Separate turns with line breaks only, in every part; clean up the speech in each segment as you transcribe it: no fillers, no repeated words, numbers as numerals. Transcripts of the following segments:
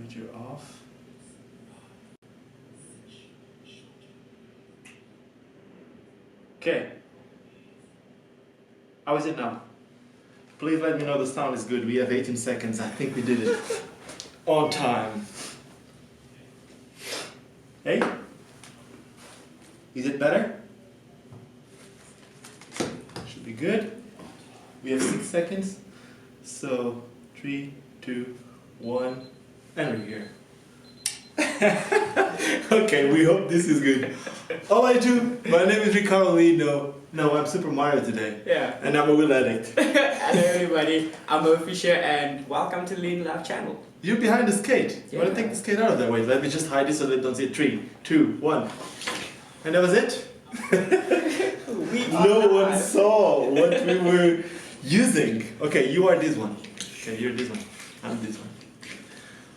Monitor off. Okay. How is it now? Please let me know the sound is good. We have 18 seconds. I think we did it on time. Hey? Is it better? Should be good. We have 6 seconds. So 3, 2, 1, and we're here. Okay, we hope this is good. All I do, my name is Ricardo, Lino. No, I'm Super Mario today.
Yeah.
And I'm a wheel addict.
Hello everybody, I'm Mo Fisher and welcome to the Lino Live channel.
You're behind the skate.
Yeah.
Want to take the skate out of that way? Let me just hide it so they don't see it. 3, 2, 1. And that was it. No one saw what we were using. Okay, you are this one. Okay, you're this one. I'm this one.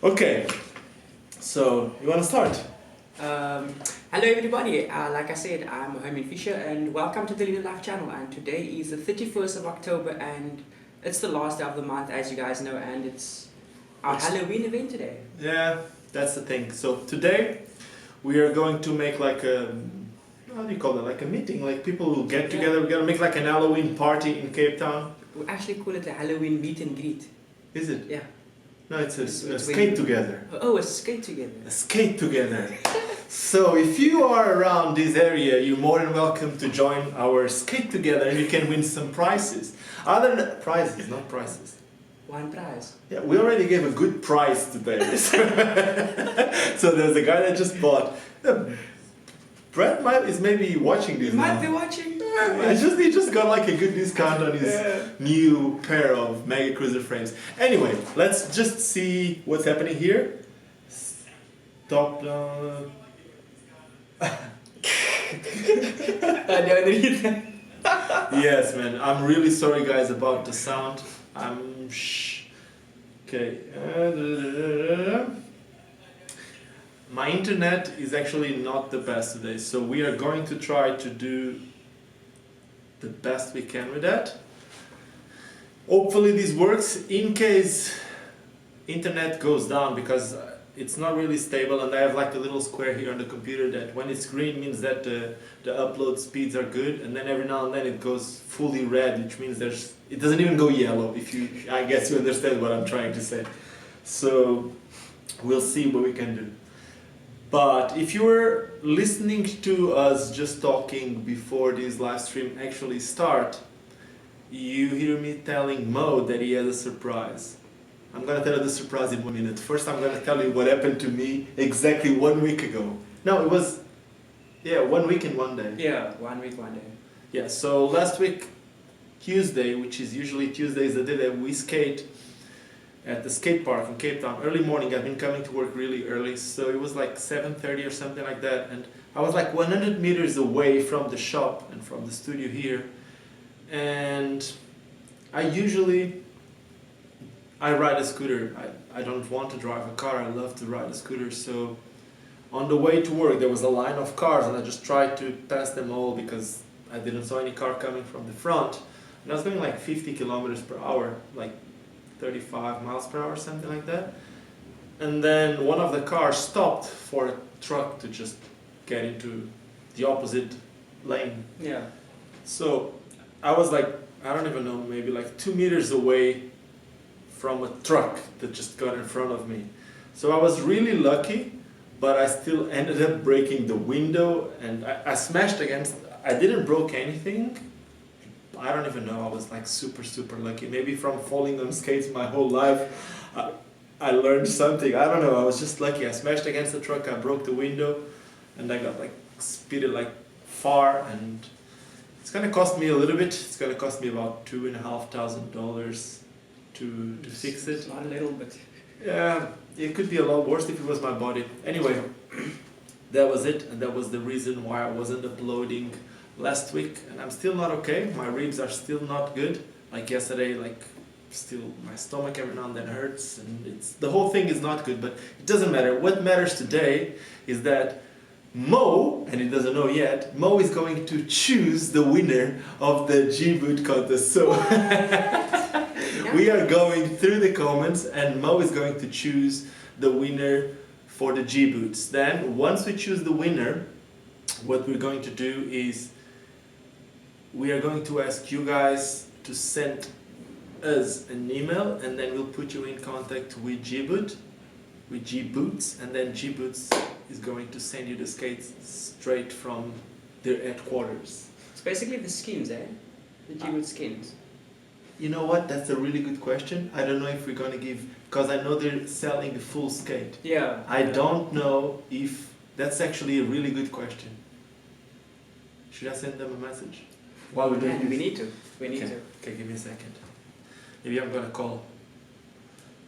Okay. So, you want to start?
Hello everybody, like I said, I'm Mohammed Fisher and welcome to the Lino Live channel, and today is the 31st of October and it's the last day of the month, as you guys know, and it's our Halloween event today.
Yeah, that's the thing. So today we are going to make like a, how do you call it, like a meeting, like people will get together. We're gonna make like an Halloween party in Cape Town.
We actually call it a Halloween meet and greet.
Is it?
Yeah.
No, it's a skate together.
Oh, a skate together.
A skate together. So if you are around this area, you're more than welcome to join our skate together and you can win some prizes. Other than prizes, not prices.
One prize.
Yeah, we already gave a good prize today. So there's a guy that just bought. Brett is maybe watching this now.
Might be watching.
He just got like a good discount on his new pair of Mega Cruiser frames. Anyway, let's just see what's happening here. Stop down. Yes, man. I'm really sorry, guys, about the sound. Okay. My internet is actually not the best today, so we are going to try to do the best we can with that. Hopefully this works. In case internet goes down, because it's not really stable, and I have like a little square here on the computer that when it's green means that the upload speeds are good, and then every now and then it goes fully red, which means it doesn't even go yellow, I guess you understand what I'm trying to say. So we'll see what we can do. But if you were listening to us just talking before this live stream actually start, you hear me telling Mo that he has a surprise. I'm gonna tell you the surprise in 1 minute. First I'm gonna tell you what happened to me exactly 1 week ago. No, it was, 1 week and 1 day.
Yeah, 1 week, 1 day.
Yeah, so last week, Tuesday, which is usually Tuesday is the day that we skate at the skate park in Cape Town. Early morning, I've been coming to work really early, so it was like 7:30 or something like that, and I was like 100 meters away from the shop and from the studio here, and I ride a scooter. I don't want to drive a car, I love to ride a scooter, so on the way to work there was a line of cars and I just tried to pass them all because I didn't saw any car coming from the front, and I was going like 50 kilometers per hour, like 35 miles per hour, something like that. And then one of the cars stopped for a truck to just get into the opposite lane.
Yeah.
So I was like, I don't even know, maybe like 2 meters away from a truck that just got in front of me. So I was really lucky, but I still ended up breaking the window, and I smashed against, I didn't broke anything. I don't even know, I was like super lucky. Maybe from falling on skates my whole life, I learned something. I don't know, I was just lucky. I smashed against the truck, I broke the window, and I got like speeded like far, and it's gonna cost me a little bit. It's gonna cost me about $2,500 to fix it.
Not a little bit.
Yeah, it could be a lot worse if it was my body. Anyway, that was it, and that was the reason why I wasn't uploading last week, and I'm still not okay. My ribs are still not good. Like yesterday, like still my stomach every now and then hurts, and the whole thing is not good, but it doesn't matter. What matters today is that Mo, and he doesn't know yet, Mo is going to choose the winner of the GBoots contest. So we are going through the comments, and Mo is going to choose the winner for the GBoots. Then once we choose the winner, what we're going to do is we are going to ask you guys to send us an email, and then we'll put you in contact with GBoots, and then GBoots is going to send you the skates straight from their headquarters.
It's basically the skins, eh? The GBoots skins.
You know what? That's a really good question. I don't know if we're gonna give, because I know they're selling the full skate.
Yeah.
I don't know if that's actually a really good question. Should I send them a message? While we're doing
And we
this?
need to. We need to.
Okay, give me a second. Maybe I'm gonna call.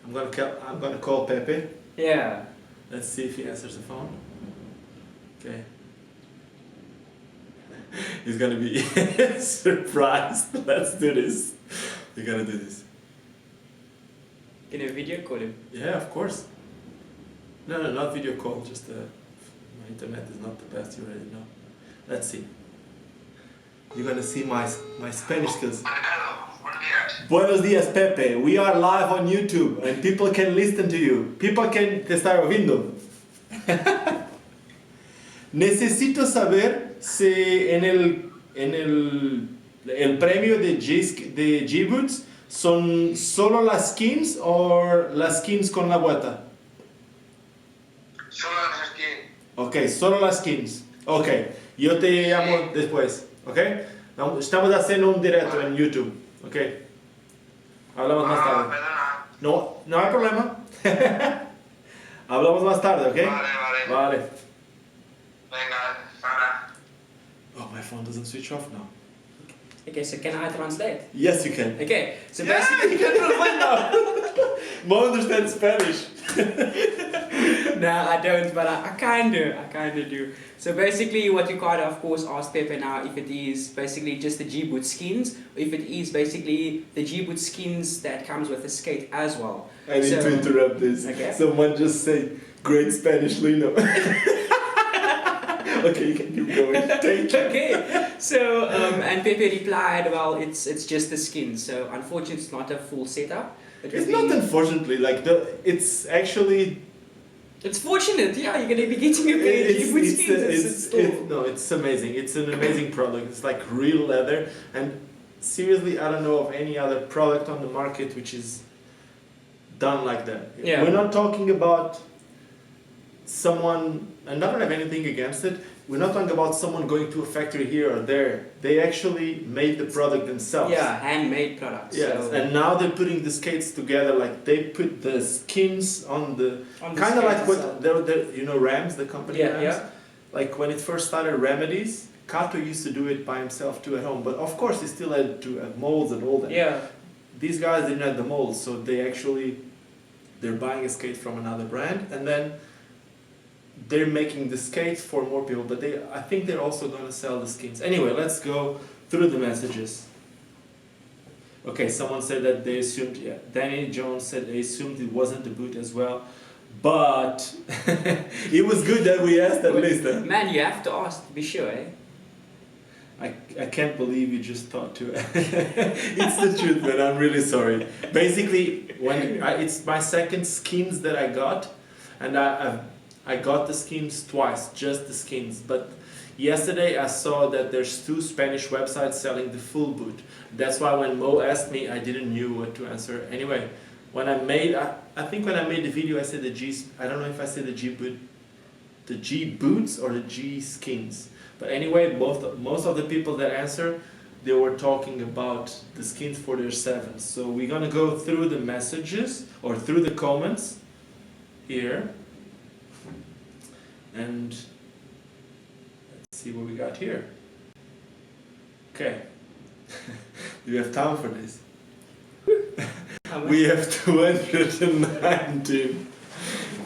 I'm gonna call Pepe.
Yeah.
Let's see if he answers the phone. Okay. He's gonna be surprised. Let's do this. We gotta do this.
Can you video call him?
Yeah, of course. No, not video call. Just my internet is not the best. You already know. Let's see. You're gonna see my Spanish skills. Buenos días, Pepe. We are live on YouTube and people can listen to you. People can te estar ouvindo. Necesito saber si en el premio de GBoots son solo las skins o las skins con la vuelta.
Solo las skins.
Ok, solo las skins. Ok, yo te llamo después. Ok, estamos haciendo un directo en YouTube. Ok, hablamos más tarde.
Perdona.
No hay problema. Hablamos más tarde, ¿ok?
Vale.
Vale.
Venga, para.
Oh, my phone doesn't switch off now.
Okay, so can I translate?
Yes, you can.
Okay, so
Yeah,
basically...
you can translate now. Mo understands Spanish.
No, I don't, but I kinda do. So basically what Ricardo of course asked Pepe now if it is basically just the GBoots skins, or if it is basically the GBoots skins that comes with the skate as well.
I need to interrupt this.
Okay.
Someone just say, great Spanish, Lino. Okay, you can keep going. Thank you.
Okay, so and Pepe replied, well, it's just the skins, so unfortunately it's not a full setup.
It's not unfortunately, like it's actually...
It's fortunate, yeah, you're gonna be getting a pair of GBoots skins.
It's amazing. It's an amazing product. It's like real leather, and seriously, I don't know of any other product on the market which is done like that.
Yeah.
We're not talking about someone, and I don't have anything against it. We're not talking about someone going to a factory here or there. They actually made the product themselves.
Yeah, handmade products.
Yes,
so
and now they're putting the skates together. Like they put the skins on the kind of like what Rams, the company
Yeah,
Rams.
yeah.
Like when it first started, Remedies, Kato used to do it by himself too at home. But of course, he still had to have molds and all that.
Yeah.
These guys didn't have the molds, so they're buying a skate from another brand, and then they're making the skates for more people. But I think they're also gonna sell the skins. Anyway, let's go through the messages. Okay, someone said that they assumed, Danny Jones said they assumed it wasn't the boot as well, but it was good that we asked at least.
Man, you have to ask to be sure, eh?
I can't believe you just thought to. It's the truth, man. I'm really sorry. Basically, it's my second skins that I got, and I got the skins twice, just the skins. But yesterday I saw that there's 2 Spanish websites selling the full boot. That's why when Mo asked me, I didn't know what to answer. Anyway, when I made the video, I said I don't know if I said the GBoots or the G skins. But anyway, most of the people that answer, they were talking about the skins for their 7s. So we're gonna go through the messages or through the comments here. And let's see what we got here. Okay. Do we have time for this? We have 219.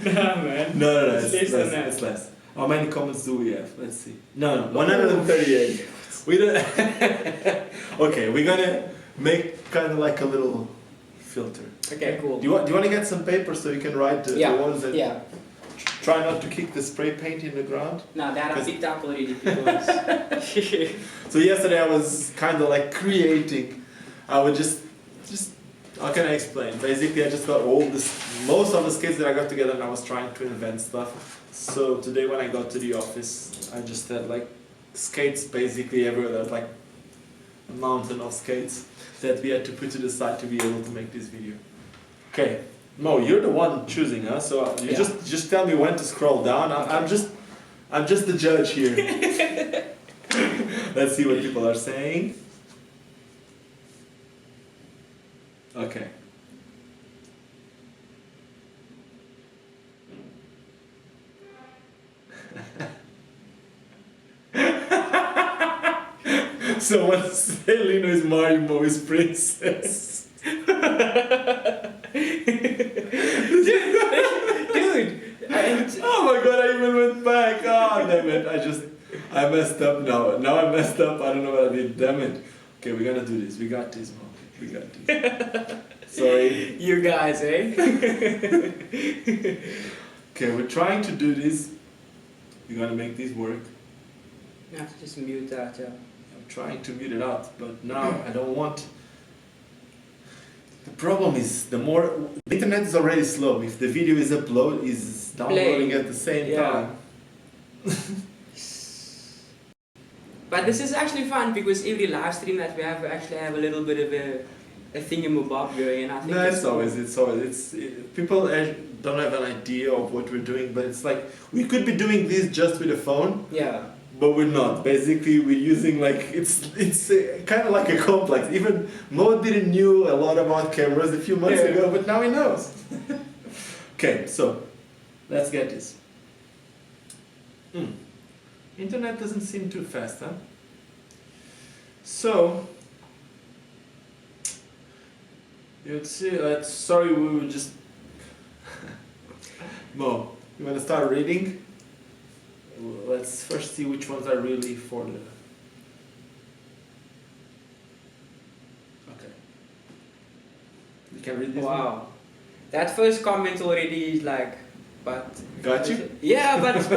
No, man.
No,
It's less than that.
it's less. How many comments do we have? Let's see. No, 138. We don't. Okay, we're gonna make kind of like a little filter.
Okay, cool.
Do you want to get some paper so you can write the ones that...
Yeah.
Try not to kick the spray paint in the ground.
No, that I picked up already because...
So yesterday I was kind of like creating. I would just how can I explain? Basically I just got all this most of the skates that I got together and I was trying to invent stuff. So today when I got to the office, I just had like skates basically everywhere. There's like a mountain of skates that we had to put to the side to be able to make this video. Okay, Mo, you're the one choosing, huh? So you just tell me when to scroll down. I'm just the judge here. Let's see what people are saying. Okay. Someone say Lino is Mario, Mo is Princess.
Dude,
oh my god, I even went back. Oh damn it, I messed up now. Now I messed up, I don't know what I did, damn it. Okay, we're gonna do this. We got this, Mo. We got this. Sorry.
You guys, eh?
Okay, we're trying to do this. We're gonna make this work.
I have to just mute that, yeah.
I'm trying to mute it out, but now I don't want. The problem is the internet is already slow. If the video is downloading at the same time.
But this is actually fun because every live stream that we have, we actually have a little bit of a thingamabob going, and I think
people don't have an idea of what we're doing, but it's like we could be doing this just with a phone.
Yeah.
But we're not. Basically, we're using like it's kind of like a complex. Even Mo didn't knew a lot about cameras a few months ago, but now he knows. Okay, so let's get this. Internet doesn't seem too fast, huh? So you'd see. Sorry, we were just. Mo, you want to start reading? Let's first see which ones are really for the... Okay. You can read this one?
Wow. That first comment already is like, but...
Got you?
Yeah, but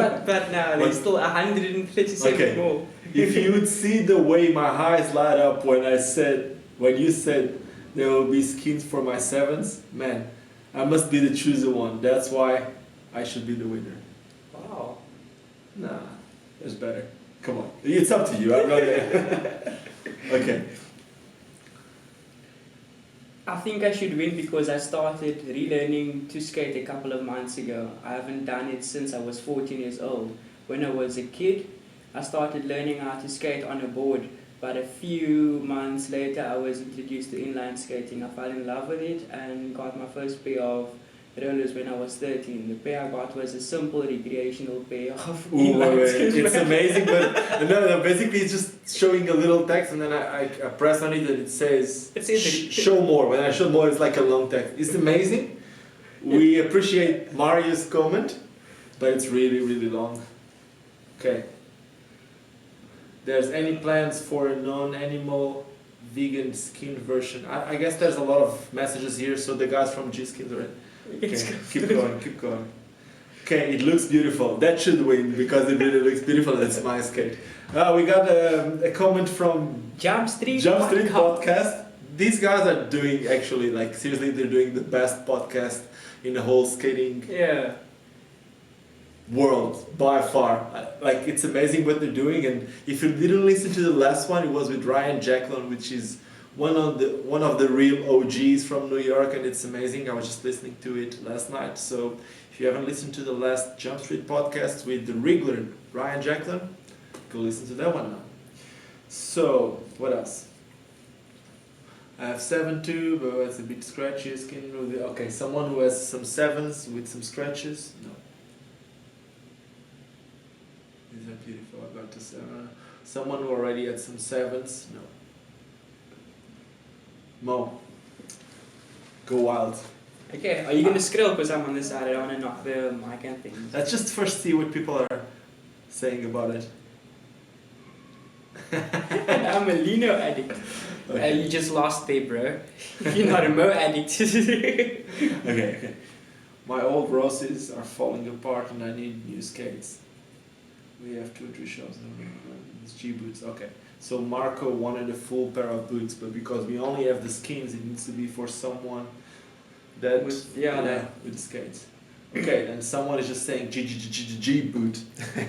now there's still 137 more.
If you would see the way my eyes light up when you said there will be skins for my 7s, man, I must be the chosen one. That's why I should be the winner.
Wow.
Nah, there's better. Come on. It's up to you. I'm not Okay.
I think I should win because I started relearning to skate a couple of months ago. I haven't done it since I was 14 years old. When I was a kid, I started learning how to skate on a board, but a few months later I was introduced to inline skating. I fell in love with it and got my first pair of rollers when I was 13. The pair I got was a simple recreational pair of inline skating.
It's amazing, but no, basically it's just showing a little text and then I press on it and it says show more. When I show more, it's like a long text. It's amazing. We appreciate Mario's comment, but it's really, really long. Okay. There's any plans for a non-animal vegan skin version? I guess there's a lot of messages here, so the guys from G-Skins are in. Okay, keep going. Okay, it looks beautiful. That should win because it really looks beautiful. That's my skate. We got a comment from
Jump Street
Podcast. These guys are doing actually, like seriously, they're doing the best podcast in the whole skating world by far. Like it's amazing what they're doing. And if you didn't listen to the last one, it was with Ryan Jacklin, which is one of the real OGs from New York, and it's amazing. I was just listening to it last night. So if you haven't listened to the last Jump Street podcast with the regular Ryan Jacklin, go listen to that one now. So what else? I have 7 too, but it's a bit scratchy skin. Okay, someone who has some 7s with some scratches. No. These are beautiful. I got to 7. Someone who already had some 7s. No. Mo, go wild.
Okay, are you going to scroll because I'm on this side? I don't want to knock the mic and things.
Let's just first see what people are saying about it.
I'm a Lino addict.
Okay.
You just lost there, bro. You're not a Mo addict.
Okay. My old Rosses are falling apart and I need new skates. We have 2 or 3 shows. It's GBoots. Okay. So Marco wanted a full pair of boots, but because we only have the skins, it needs to be for someone That
with
with skates. Okay, and someone is just saying G boot.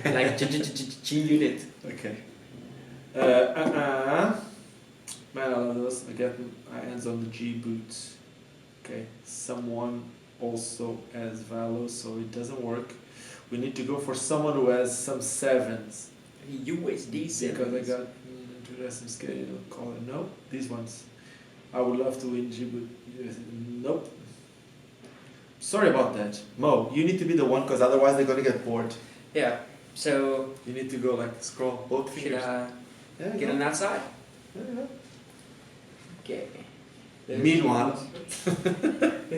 like G unit.
Okay. Man, I love those. I get my hands on the G boots. Okay. Someone also has Valo, so it doesn't work. We need to go for someone who has some sevens.
USD sevens.
Because I got some skate. Call it no. These ones. I would love to win G boot. Nope. Sorry about that. Mo, you need to be the one because otherwise they're gonna get bored.
Yeah. So
You need to go like scroll both
should
fingers.
I
Yeah,
get on that side?
yeah.
Okay.
Meanwhile,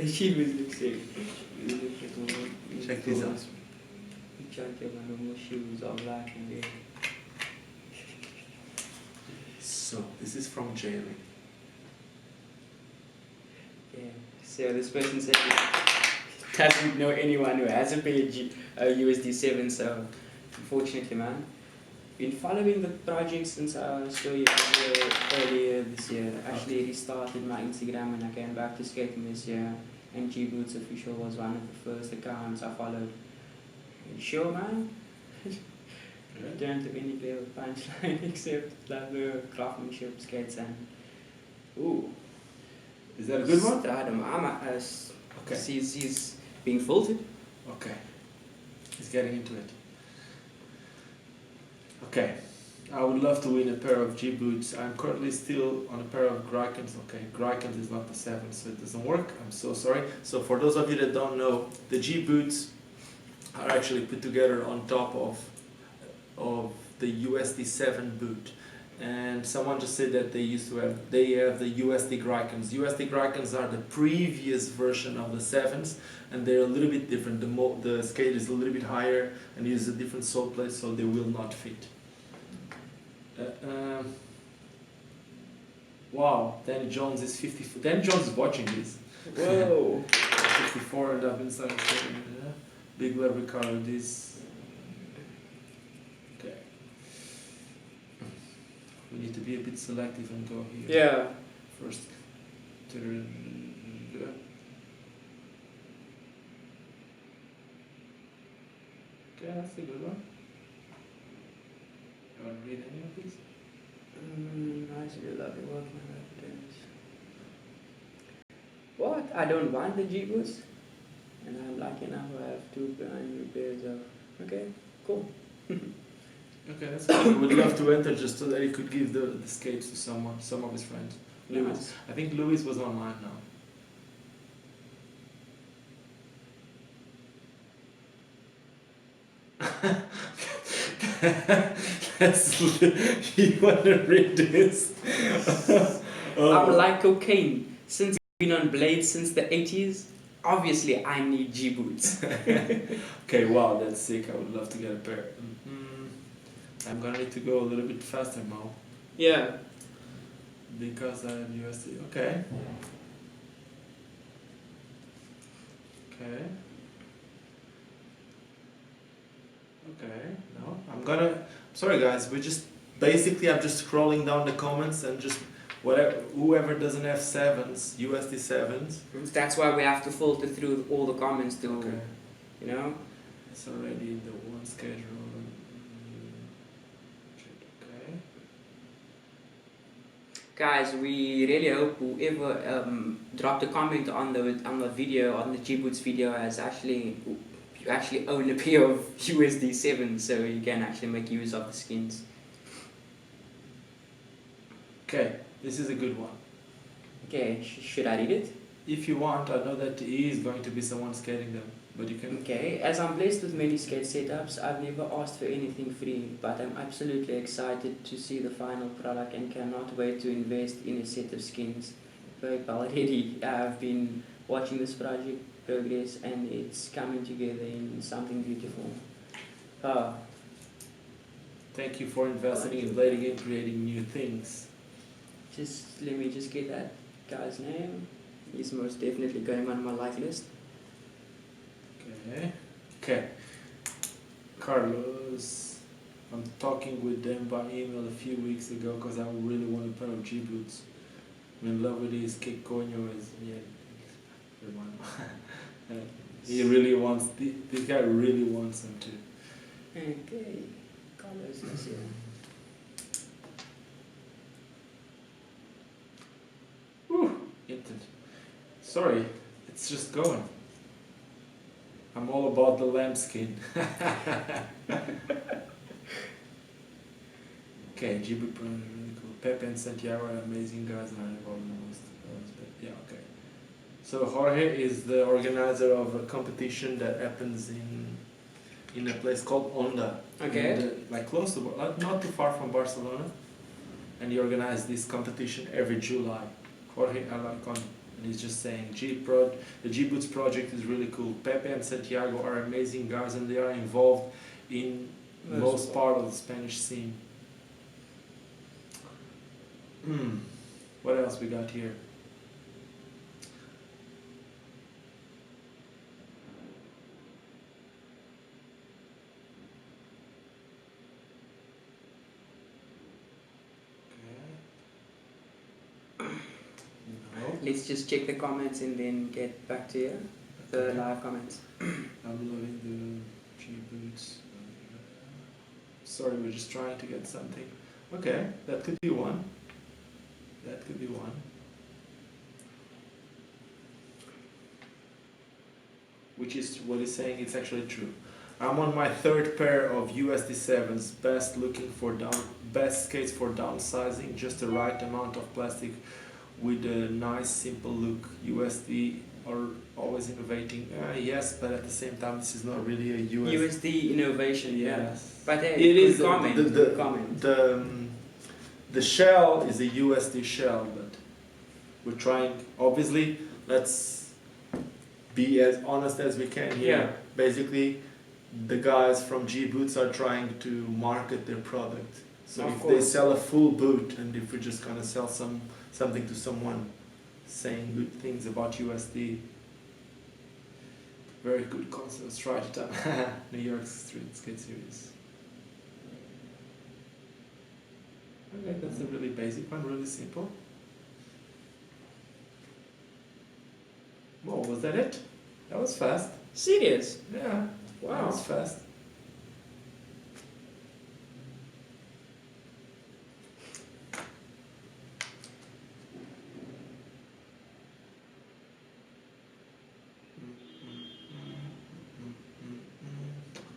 She was looking.
check these out.
Shoes are black and there.
So this is from Jailing.
Yeah. So this person said he doesn't know anyone who has a pair of USD 7, so unfortunately, man. Been following the project since I saw you earlier this year. Actually restarted my Instagram when I came back to skating this year, and GBoots Official was one of the first accounts I followed. You sure, man? Don't have any clear punchline except like the craftsmanship skates and ooh.
Is that a good one?
Stardom.
Okay.
He's being filtered.
Okay. He's getting into it. Okay. I would love to win a pair of G boots. I'm currently still on a pair of Grykens. Okay, Grykens is not the 7, so it doesn't work. I'm so sorry. So for those of you that don't know, the G boots are actually put together on top of the USD 7 boot. And someone just said that they have the USD Grykens. USD Grykens are the previous version of the 7s, and they're a little bit different. The skate is a little bit higher and uses a different sole plate, so they will not fit. Wow, Danny Jones is 54. Danny Jones is watching this.
Whoa.
54, and I've been starting skating. Big love, Ricardo. This. Okay. We need to be a bit selective and go here.
Yeah.
First. Okay, that's a good one. You want to read any of these?
Nice, you love your work, man. What? I don't want the GBoots, and I'm lucky enough to have 2 brand new pairs of. Okay, cool.
Okay, that's good. We would love to enter just so that he could give the skates to some of his friends. Louis.
Nice.
I think Louis was online now. You want to read this?
I'm like cocaine. Since I've been on blades since the 80s, obviously I need GBoots.
Okay, wow, that's sick. I would love to get a pair. I'm gonna need to go a little bit faster now.
Yeah.
Because I have USD. Okay. Okay. Okay. No, sorry guys, I'm just scrolling down the comments and just whoever doesn't have 7s, USD 7s.
That's why we have to filter through all the comments to,
Okay.
you know.
It's already in the one schedule. Okay.
Guys, we really hope whoever dropped a comment on the video, on the GBoots video, has actually own a pair of USD 7, so you can actually make use of the skins.
Okay, this is a good one.
Okay, should I read it?
If you want, I know that he is going to be someone skating them, but you can.
Okay, as I'm blessed with many skate setups, I've never asked for anything free, but I'm absolutely excited to see the final product and cannot wait to invest in a set of skins. Already, I've been watching this project progress and it's coming together in something beautiful.
Thank you for investing in Blading and creating new things.
Let me just get that guy's name. He's most definitely going on my like list.
Okay. Carlos, I'm talking with them by email a few weeks ago because I really want a pair of GBoots. I'm in love with these. Que coño is? Yeah. He really wants, this guy really wants him to.
Okay, Carlos is here.
Sorry, it's just going. I'm all about the lambskin. Okay, GBoots really cool. Pepe and Santiago are amazing guys and are involved in most. Yeah, okay. So Jorge is the organizer of a competition that happens in a place called Onda.
Okay.
And, like close to, like not too far from Barcelona. And he organized this competition every July. Jorge Alarcon. And he's just saying, the GBoots project is really cool. Pepe and Santiago are amazing guys and they are involved in most part of the Spanish scene. What else we got here?
Let's just check the comments and then get back to you. The live comments.
I'm loving the GBoots. Sorry, we're just trying to get something. Okay, that could be one. That could be one. Which is what he's saying, it's actually true. I'm on my third pair of USD7s, best skates for downsizing, just the right amount of plastic with a nice simple look. USD are always innovating. Yes, but at the same time this is not really a
USD innovation,
yes.
yeah. But hey,
It is
good comment.
The shell is a USD shell, but we're trying, obviously, let's be as honest as we can here.
Yeah.
Basically, the guys from GBoots are trying to market their product. So
Of
if
course.
they sell a full boot, and if we're just gonna sell something to someone saying good things about USD, very good concept. Let's try it out. New York Street Skate Series. Okay, that's a really basic one, really simple. Whoa, was that it? That was fast.
Serious?
Yeah,
Wow.
that was fast.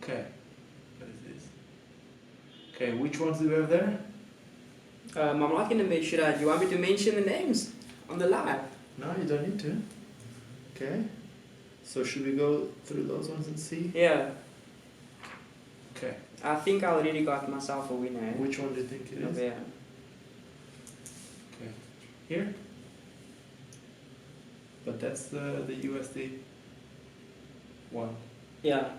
Okay, what is this? Okay, which ones do we have there?
I'm not gonna make sure that you want me to mention the names on the live.
No, you don't need to. Okay, so should we go through those ones and see?
Yeah.
Okay,
I think I already got myself a winner.
which one do you think it is?
Yeah.
Okay, here? But that's the USD one.
Yeah.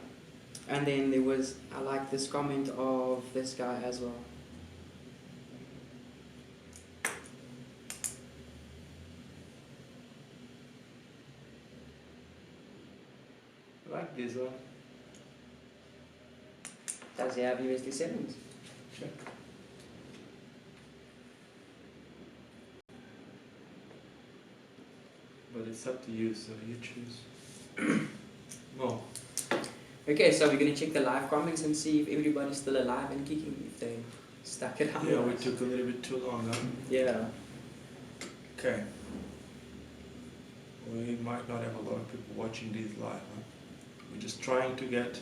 And then there was, I like this comment of this guy as well.
I like this one.
Does he have USD7s?
Check. But it's up to you, so you choose. More.
Okay, so we're gonna check the live comments and see if everybody's still alive and kicking, if they stuck it out.
Yeah, we took a little bit too long, huh?
Yeah.
Okay. We might not have a lot of people watching these live, huh? We're just trying to get...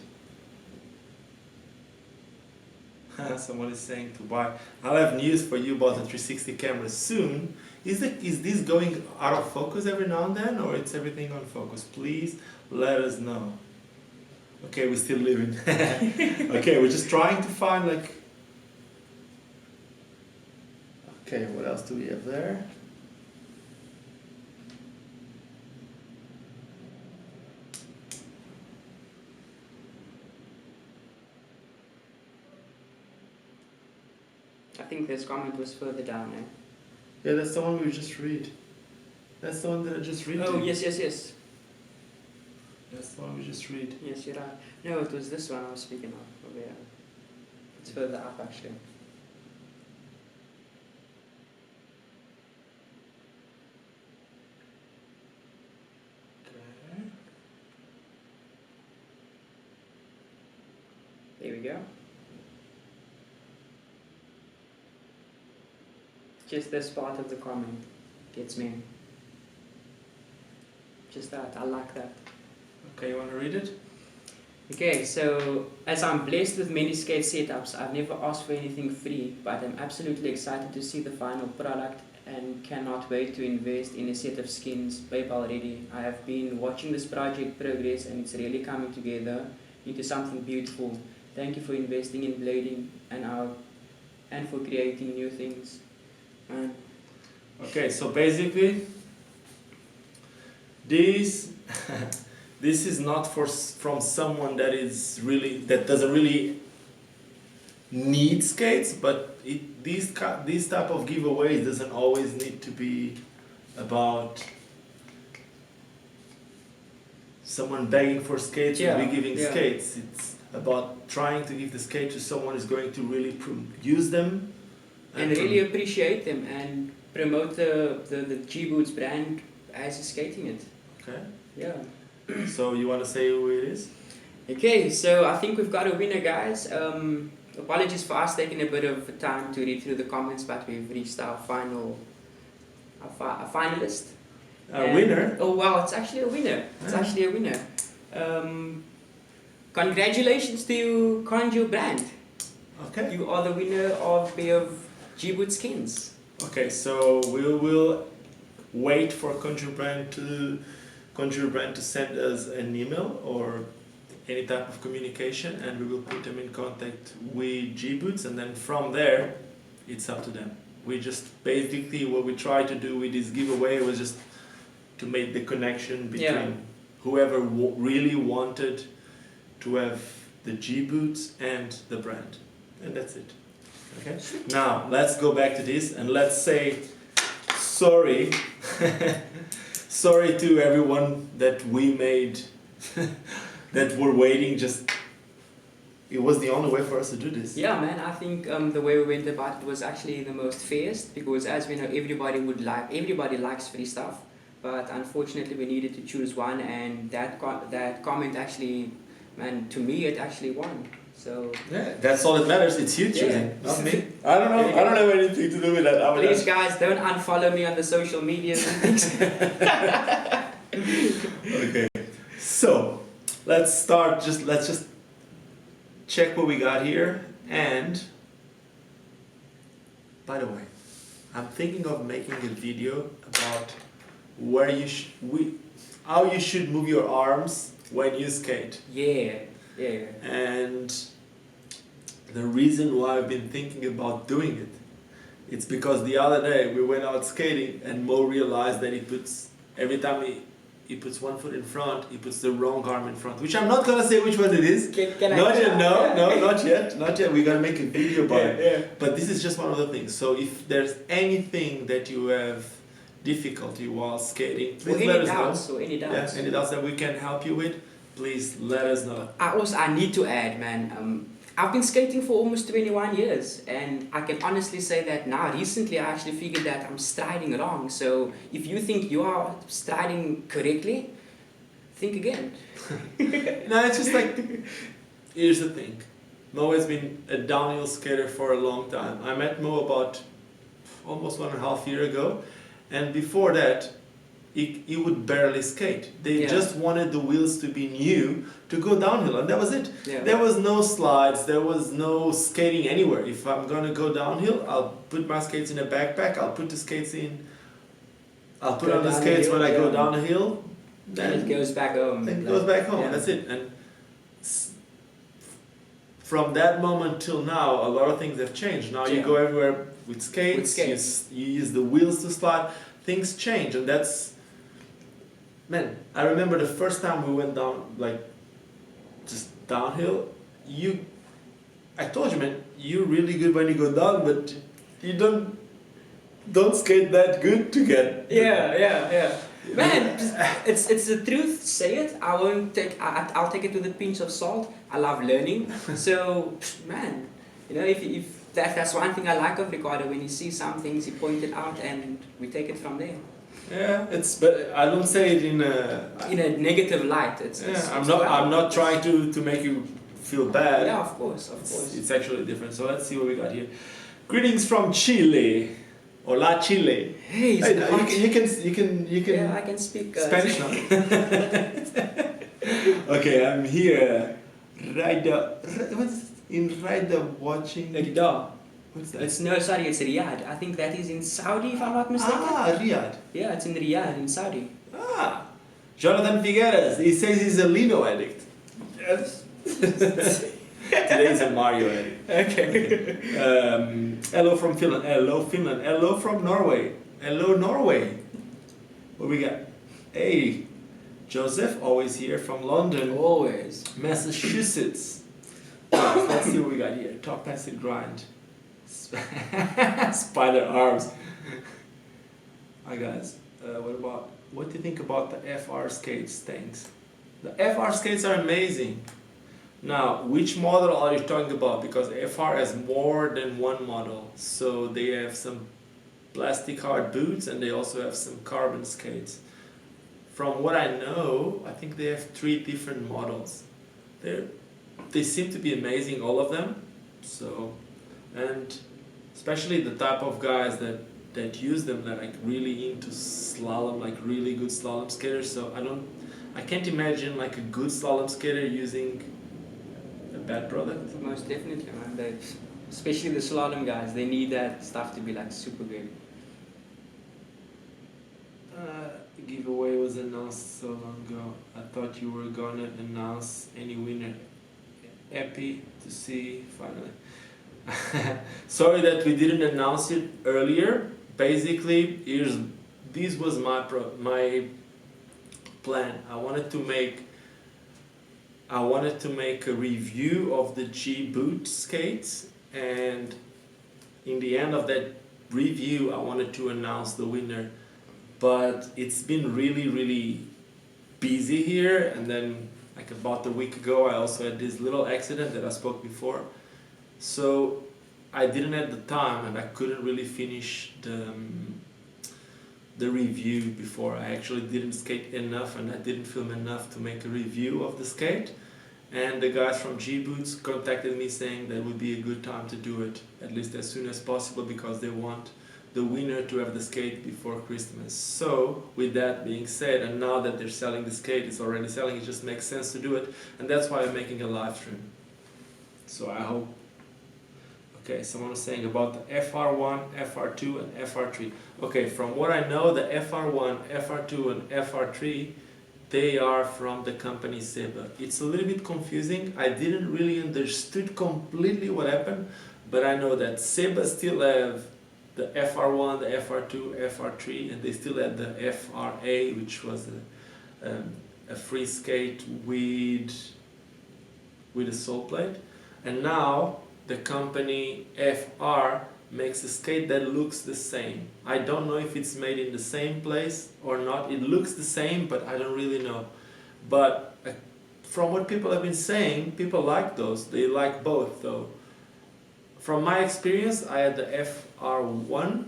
Someone is saying to buy. I'll have news for you about the 360 cameras soon. Is this going out of focus every now and then, or it's everything on focus? Please let us know. Okay, we're still living. Okay, we're just trying to find like... Okay, what else do we have there?
I think this comment was further down, eh?
Yeah, that's the one we just read. That's the one that I just read.
Oh,
to.
yes, yes, yes.
That's the one we just read.
Yes, you're right. No, it was this one I was speaking of. Over here. It's further up, actually.
Okay.
There we go. Just this part of the comment gets me. Just that, I like that.
Okay, you want to read it?
Okay, so as I'm blessed with many skate setups, I've never asked for anything free, but I'm absolutely excited to see the final product and cannot wait to invest in a set of skins. Babe, already. I have been watching this project progress and it's really coming together into something beautiful. Thank you for investing in blading and for creating new things. Man.
Okay, so basically, this this is not from someone that doesn't really need skates, but these type of giveaways doesn't always need to be about someone begging for skates or we giving skates. It's about trying to give the skate to someone who's going to really use them
and really appreciate them and promote the GBoots brand as he's skating it.
Okay.
Yeah.
So you want to say who it is?
Okay, so I think we've got a winner, guys. Apologies for us taking a bit of time to read through the comments, but we've reached our finalist.
A winner?
Oh wow, it's actually a winner. It's actually a winner. Congratulations to you, Conjure brand.
Okay.
You are the winner of pair of GBoots skins.
Okay, so we will wait for Conjure brand to send us an email or any type of communication, and we will put them in contact with GBoots, and then from there it's up to them. We just basically what we tried to do with this giveaway was just to make the connection between whoever really wanted to have the GBoots and the brand, and that's it. Okay. Now let's go back to this and let's say sorry. Sorry to everyone that we made that were waiting. Just it was the only way for us to do this.
Yeah, man. I think the way we went about it was actually the most fairest, because as we know, everybody likes free stuff, but unfortunately we needed to choose one, and that comment actually, man, to me it actually won. So
yeah, that's all that matters. It's you choosing, not me. I don't know. I don't have anything to do with that.
Please, guys, don't unfollow me on the social medias and things.
Okay. So let's start. Let's just check what we got here. And by the way, I'm thinking of making a video about where how you should move your arms when you skate.
Yeah.
And the reason why I've been thinking about doing it, it's because the other day we went out skating and Mo realized that every time he puts one foot in front, he puts the wrong arm in front, which I'm not gonna say which one it is. Not yet. Not yet. We're gonna make a video about it.
Yeah.
But this is just one of the things. So if there's anything that you have difficulty while skating, please let us know.
Any doubts?
Yeah, any doubts that we can help you with, please let us know.
I need to add, man, I've been skating for almost 21 years, and I can honestly say that now recently I actually figured that I'm striding wrong. So if you think you are striding correctly, think again.
No, it's just like, here's the thing. Mo has been a downhill skater for a long time. I met Mo about almost 1.5 years ago, and before that he would barely skate. They just wanted the wheels to be new to go downhill, and that was it.
Yeah.
There was no slides, there was no skating anywhere. If I'm gonna go downhill, I'll put my skates in a backpack, I'll put the skates on the skates when I go down the hill.
Then it goes back home.
It goes back home, that's it. And from that moment till now, a lot of things have changed. Now you go everywhere with skates. You use the wheels to slide. Things change, and that's, man, I remember the first time we went down, like, just downhill, I told you, man, you're really good when you go down, but you don't skate that good to get.
Yeah. Man, it's the truth, say it. I'll take it with a pinch of salt. I love learning. So, man, if that's one thing I like of Ricardo, when he sees some things, he points it out and we take it from there.
Yeah, but I don't say it in a
negative light.
I'm not trying to make you feel bad.
Yeah, of course, of course.
It's actually different. So let's see what we got here. Greetings from Chile. Hola Chile.
Hey,
Hey, you can
yeah, I can speak
Spanish now. Okay, I'm here. Ricardo watching.
Riyadh.
What's that?
It's Riyadh. I think that is in Saudi, if I'm not mistaken.
Riyadh.
Yeah, it's in Riyadh, in Saudi.
Jonathan Figueres. He says he's a Lino addict. Yes. Today is a Mario addict.
Okay.
Hello from Finland. Hello Finland. Hello from Norway. Hello Norway. What we got? Hey, Joseph, always here from London.
Always.
Massachusetts. Let's see what we got here. Top acid grind. Spider arms. Hi guys. What do you think about the FR skates? Thanks. The FR skates are amazing. Now, which model are you talking about? Because FR has more than one model. So they have some plastic hard boots and they also have some carbon skates. From what I know, I think they have 3 different models. They seem to be amazing, all of them. So, and especially the type of guys that use them, that like really into slalom, like really good slalom skaters. So I can't imagine like a good slalom skater using a bad product.
Most definitely, man. Especially the slalom guys, they need that stuff to be like super good.
The giveaway was announced so long ago. I thought you were gonna announce any winner. Happy to see finally. Sorry that we didn't announce it earlier. Basically, this was my plan. I wanted to make a review of the GBoots skates, and in the end of that review, I wanted to announce the winner. But it's been really busy here, and then like about a week ago, I also had this little accident that I spoke before. So I didn't have the time, and I couldn't really finish the review before. I actually didn't skate enough, and I didn't film enough to make a review of the skate. And the guys from GBoots contacted me saying that would be a good time to do it, at least as soon as possible, because they want the winner to have the skate before Christmas. So with that being said, and now that they're selling the skate, it's already selling, it just makes sense to do it, and that's why I'm making a live stream. So I hope. Okay, someone was saying about the FR1, FR2 and FR3. Okay, from what I know, the FR1, FR2 and FR3, they are from the company Seba. It's a little bit confusing. I didn't really understood completely what happened, but I know that Seba still have the FR1, the FR2, FR3, and they still had the FRA, which was a free skate with a sole plate. And now the company FR makes a skate that looks the same. I don't know if it's made in the same place or not. It looks the same, but I don't really know. But from what people have been saying, people like those. They like both though. From my experience, I had the FR1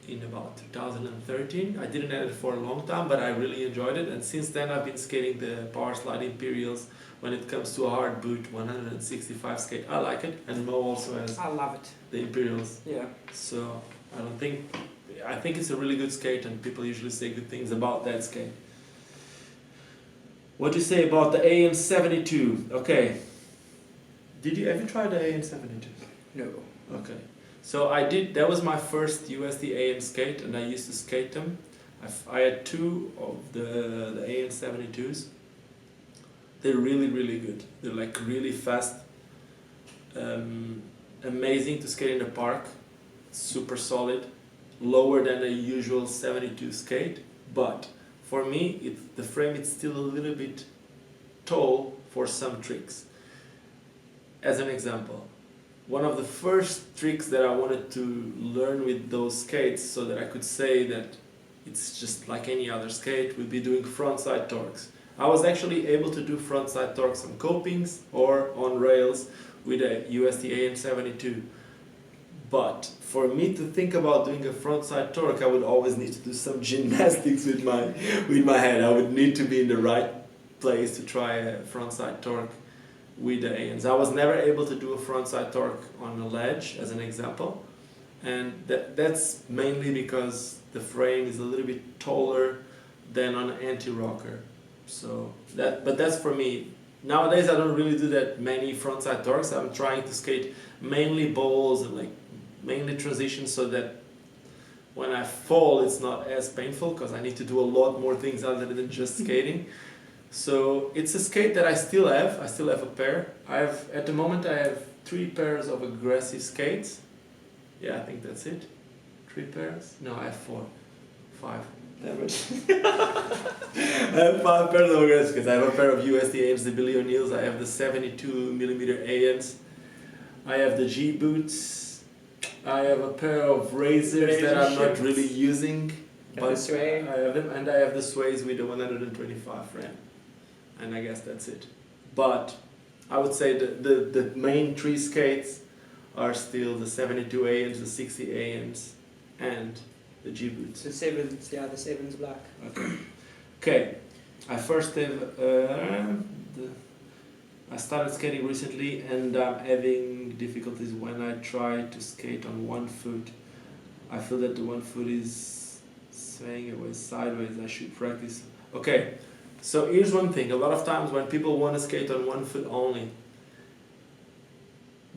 in about 2013. I didn't have it for a long time, but I really enjoyed it. And since then, I've been skating the Power Slide Imperials. When it comes to a hard boot, 165 skate, I like it. And Mo also has.
I love it.
The Imperials.
Yeah.
So I think it's a really good skate, and people usually say good things about that skate. What do you say about the AM72? Okay. Did you ever try the AM72?
No.
Okay. So I did. That was my first USD AM skate, and I used to skate them. I had 2 of the AM72s. They're really good. They're like really fast. Amazing to skate in the park. Super solid. Lower than a usual 72 skate, but for me, the frame is still a little bit tall for some tricks. As an example, one of the first tricks that I wanted to learn with those skates, so that I could say that it's just like any other skate, would be doing frontside torques. I was actually able to do frontside torques on copings or on rails with a USD AM72. But for me to think about doing a frontside torque, I would always need to do some gymnastics with my head. I would need to be in the right place to try a frontside torque. with the ANs. I was never able to do a frontside torque on a ledge, as an example, and that's mainly because the frame is a little bit taller than on an anti-rocker. So but that's for me. Nowadays I don't really do that many frontside torques. I'm trying to skate mainly bowls and like mainly transitions, so that when I fall it's not as painful, because I need to do a lot more things other than just skating. So it's a skate that I still have. I still have a pair. At the moment I have 3 pairs of aggressive skates. Yeah, I think that's it. 3 pairs? No, I have 4. 5. Damn it. I have 5 pairs of aggressive skates. I have a pair of USD AMs, the Billy O'Neills. I have the 72mm AMs. I have the GBoots. I have a pair of razors that I'm not really using. But I have them, and I have the sways with the 125 frame. And I guess that's it. But I would say the main 3 skates are still the 72 AMs, the 60 AMs, and the GBoots.
The 7s, yeah, the 7's black.
Okay. I first have I started skating recently, and I'm having difficulties when I try to skate on one foot. I feel that the one foot is swaying away sideways. I should practice. Okay, so here's one thing. A lot of times when people want to skate on one foot only,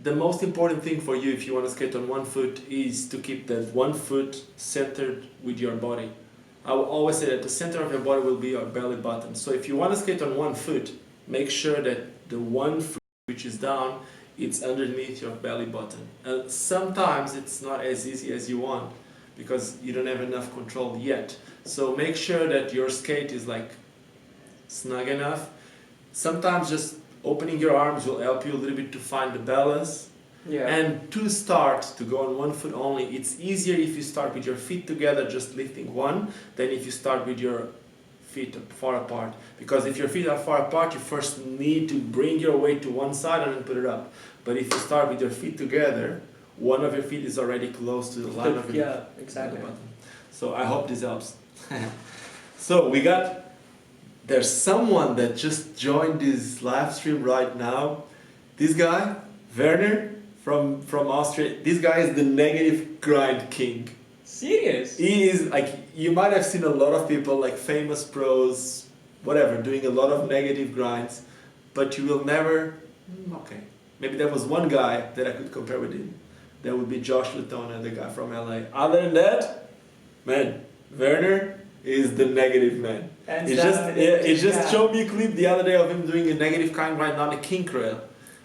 the most important thing for you if you want to skate on one foot is to keep that one foot centered with your body. I will always say that the center of your body will be your belly button. So if you want to skate on one foot, make sure that the one foot which is down, it's underneath your belly button. Sometimes it's not as easy as you want because you don't have enough control yet. So make sure that your skate is like snug enough. Sometimes just opening your arms will help you a little bit to find the balance.
Yeah.
And to start, to go on one foot only, it's easier if you start with your feet together, just lifting one, than if you start with your feet far apart. Because if your feet are far apart, you first need to bring your weight to one side and then put it up. But if you start with your feet together, one of your feet is already close to the line of your
exactly.
button. So I hope this helps. So there's someone that just joined this live stream right now. This guy, Werner, from Austria. This guy is the negative grind king.
Serious?
He is like, you might have seen a lot of people like famous pros, whatever, doing a lot of negative grinds, but you will never, okay, maybe there was one guy that I could compare with him. That would be Josh Latona, the guy from LA. Other than that, man, Werner is the negative man.
And
He just showed me a clip the other day of him doing a negative kind grind on a kink rail.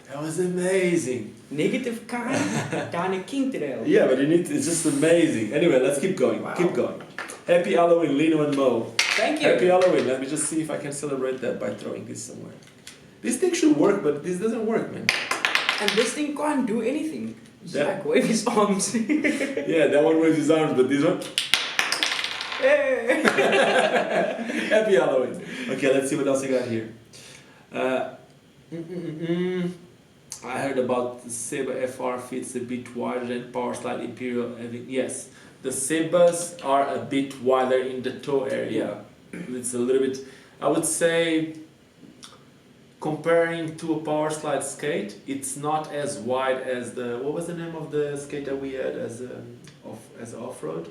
That was amazing.
Negative kind down a king trail.
Yeah, but it's just amazing. Anyway, let's keep going.
Wow.
Keep going. Happy Halloween, Lino and Mo.
Thank you.
Happy Halloween. Let me just see if I can celebrate that by throwing this somewhere. This thing should work, but this doesn't work, man.
And this thing can't do anything. Just
That-
like wave his arms.
Yeah, that one waves his arms, but this one.
Hey.
Happy Halloween. Okay, let's see what else we got here. I heard about the Seba FR fits a bit wider than Power Slide Imperial. Yes, the Sebas are a bit wider in the toe area. It's a little bit, I would say, comparing to a Power Slide skate, it's not as wide as what was the name of the skate that we had as off-road?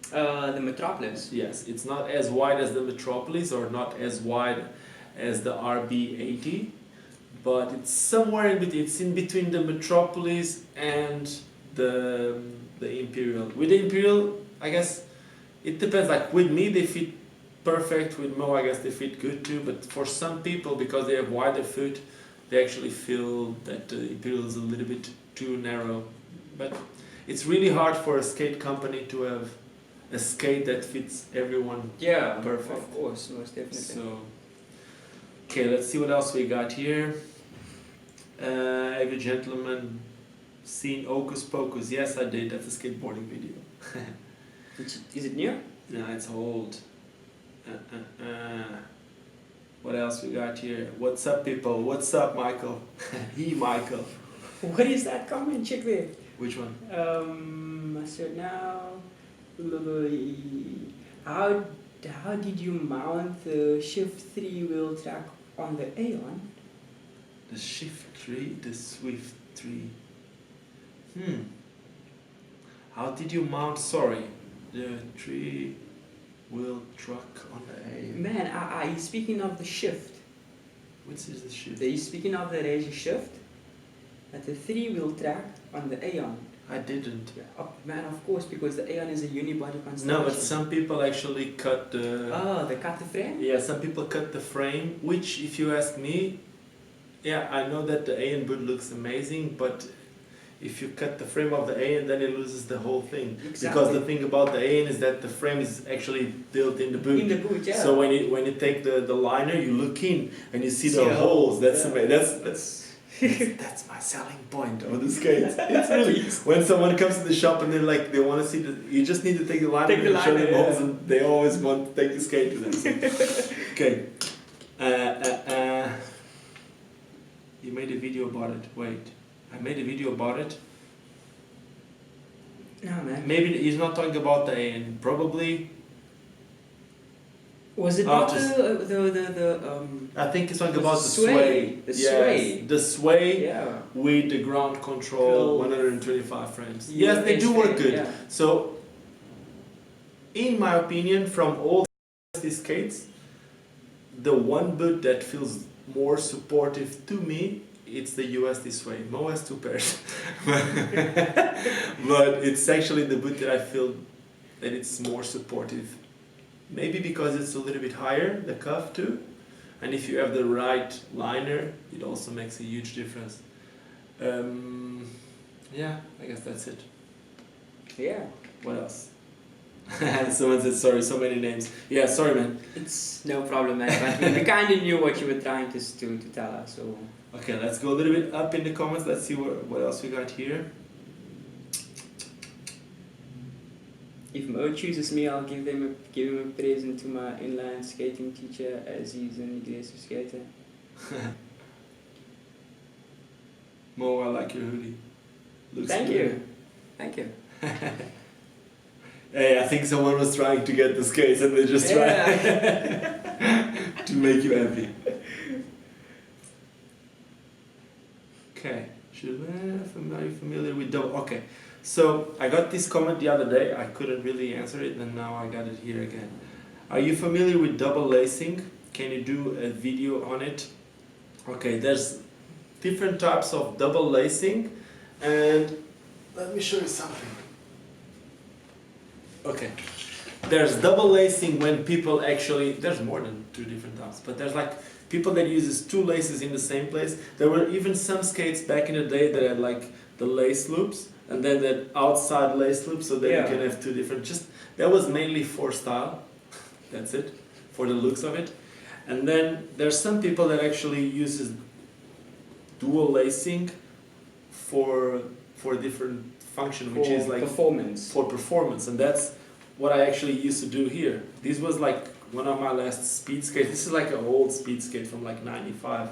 The Metropolis.
Yes, it's not as wide as the Metropolis or not as wide as the RB80, but it's somewhere in between. It's in between the Metropolis and the Imperial. With the Imperial, I guess it depends. Like with me, they fit perfect. With Mo, I guess they fit good too. But for some people, because they have wider foot, they actually feel that the Imperial is a little bit too narrow. But it's really hard for a skate company to have a skate that fits everyone.
Yeah,
perfect.
Of course, most definitely.
So, okay, let's see what else we got here. Have you gentlemen seen Hocus Pocus? Yes, I did. That's a skateboarding video.
Is it new?
No, it's old. What else we got here? What's up, people? What's up, Michael? Michael.
What is that comment? Check there.
Which one?
I said now. How did you mount the Shift 3-wheel track on the Aeon?
The shift tree, the swift tree. How did you mount, sorry, the three wheel truck on the A?
Man, he's speaking of the shift.
Which is the shift?
He's speaking of the razor shift at the 3-wheel track on the Aeon.
I didn't.
Yeah, man, of course, because the Aeon is a unibody construction.
No, but some people actually cut the...
Oh, they cut the frame?
Yeah, some people cut the frame, which, if you ask me, yeah, I know that the A and boot looks amazing, but if you cut the frame of the A and then it loses the whole thing.
Exactly.
Because the thing about the A is that the frame is actually built in the boot.
In the boot, yeah.
So when you take the liner, you look in and you see the holes. That's
yeah.
amazing. That's my selling point of the skates. It's really when someone comes to the shop and they want to see you just need to take the liner and show them holes, and they always want to take the skate with them. So. Okay. You made a video about it. Wait, I made a video about it.
No, man.
Maybe he's not talking about the A and probably.
Was it not the
I think he's talking about the
sway.
sway.
The
Yes,
sway.
the sway
Yeah.
with the ground control,
Cool.
125 frames.
Yeah,
Yes, they do work good.
Yeah.
So, in my opinion, from all these skates, the one boot that feels more supportive to me, it's the USD Sway. Mo has 2 pairs, but it's actually the boot that I feel that it's more supportive. Maybe because it's a little bit higher, the cuff too, and if you have the right liner, it also makes a huge difference. Yeah, I guess that's it.
Yeah.
What else? Someone said sorry, so many names. Yeah, sorry man.
It's no problem, man. But we kind of knew what you were trying to tell us. So.
Okay, let's go a little bit up in the comments. Let's see what else we got here.
If Mo chooses me, I'll give him a present to my inline skating teacher, as he's an aggressive skater.
Mo, I like your hoodie. Looks
Thank
good.
you. Thank you.
Hey, I think someone was trying to get the skates and they just tried to make you happy. Okay, are you familiar with double? Okay, so I got this comment the other day. I couldn't really answer it, and now I got it here again. Are you familiar with double lacing? Can you do a video on it? Okay, there's different types of double lacing, and let me show you something. Okay, there's double lacing when people actually, there's more than 2 different types, but there's like people that uses 2 laces in the same place. There were even some skates back in the day that had like the lace loops and then that outside lace loop, so that you can have 2 different, that was mainly for style. That's it, for the looks of it. And then there's some people that actually uses dual lacing for different function, which is like
performance.
For performance, and that's what I actually used to do here. This was like one of my last speed skates. This is like an old speed skate from like 95,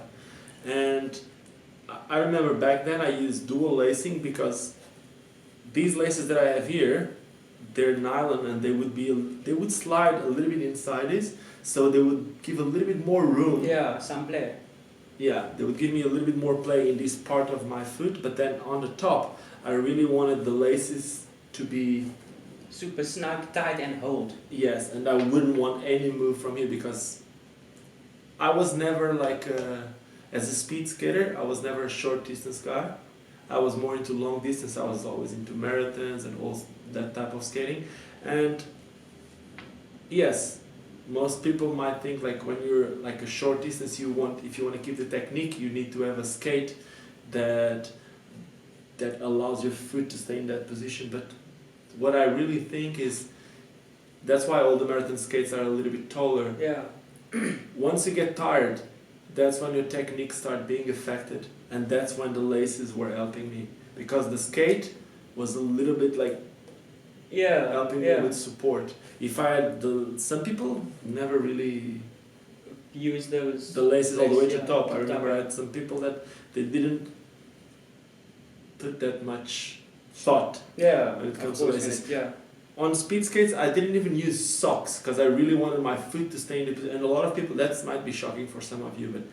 and I remember back then I used dual lacing because these laces that I have here, they're nylon and they would slide a little bit inside this, so they would give a little bit more room.
Yeah, some play.
Yeah, they would give me a little bit more play in this part of my foot, but then on the top, I really wanted the laces to be
super snug, tight and hold.
Yes, and I wouldn't want any move from here because I was never like as a speed skater, I was never a short distance guy. I was more into long distance. I was always into marathons and all that type of skating. And yes, most people might think like when you're like a short distance, if you want to keep the technique, you need to have a skate that allows your foot to stay in that position. But what I really think is that's why all the marathon skates are a little bit taller.
Yeah.
Once you get tired, that's when your technique start being affected, and that's when the laces were helping me, because the skate was a little bit like helping me with support. If I had some people never really
use the
laces all the way to the top. I remember I had some people that they didn't put that much thought when it comes to laces. On speed skates, I didn't even use socks because I really wanted my foot to stay in the position. And a lot of people, that might be shocking for some of you, but